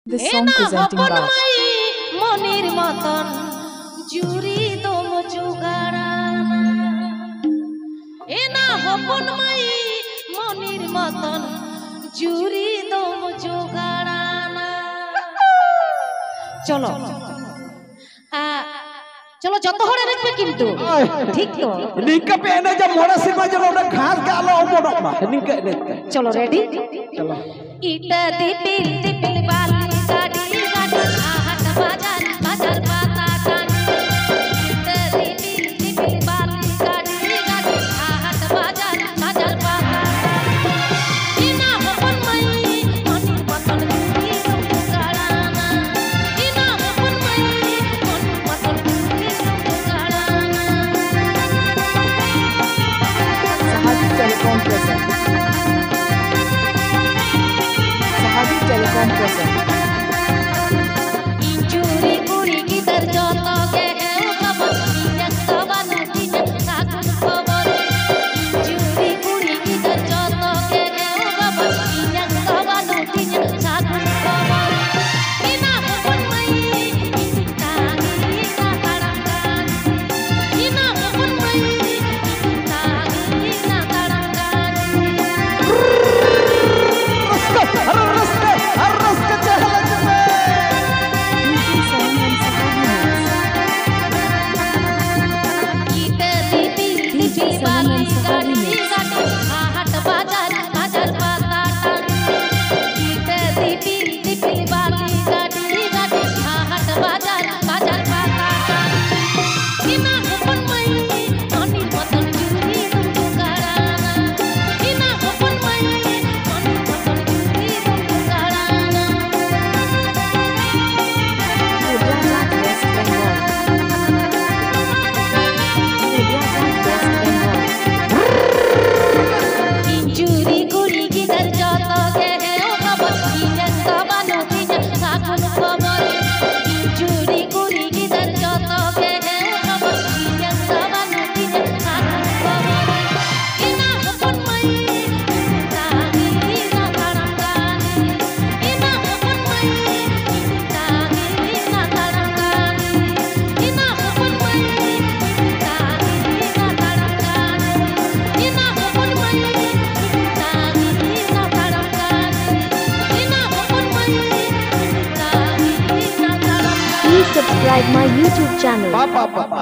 This song presenting by মনির মতন জুরি দম জুগাড়ানা এ না হপন মাই মনির মতন জুরি দম জুগাড়ানা। চলো চলো যত হরে দেখবে কিন্তু ঠিক তো নিকা पे एने जब मोरा सिमा जब ओना घास गालो मोड़ा मा निका ने চলো রেডি चलो इटा दिपिल दिपिल बाली गाड़ी गाड़ी आहट बाजार बाजार पाता कानी इटा दिपिल दिपिल बाली गाड़ी गाड़ी आहट बाजार बाजार पाता कानी इना हपन मई मनी पतन गुरी गाड़ाना इना हपन मई मनी पतन गुरी गाड़ाना। Sahabi Telecom present. Sahabi Telecom present. इंचुरी कुड़ी की दर जोतो के है खबर इंजन सवा नदी साकुन खबर इंचुरी कुड़ी की दर जोतो के है खबर इंजन सवा नदी साकुन खबर इना हपन मई तागी ना तड़ंगान इना हपन मई तागी ना तड़ंगान। हर रस के चहल में DJ Sam and Sahabi Mix. इटे दिपिल दिपिल बाली गाड़ी गाड़ी आहट बाजार बाजार पाता कानी इटे दिपिल दिपिल बाली गाड़ी गाड़ी आहट बाजार बाजार पाता कानी इना हपन मई मनी पतन जूरी तुमको गाड़ाना इना हपन मई मनी पतन जूरी तुमको गाड़ाना। Hyderabad, West Bengal. Hyderabad, West Bengal. इंचुरी कुड़ी की दर जोतो के है ओ खबर इंजन सवा नदी साकुन खबर इंचुरी कुड़ी की दर जोतो के है ओ खबर इंजन सवा नदी साकुन खबर इना हपन मई तागी ना तड़ंगानी इना हपन मई तागी ना तड़ंगानी इना हपन मई तागी ना तड़ंगानी इना हपन मई तागी ना तड़ंगानी इना हपन मई तागी ना तड़ंगानी। Please subscribe my YouTube channel. पापा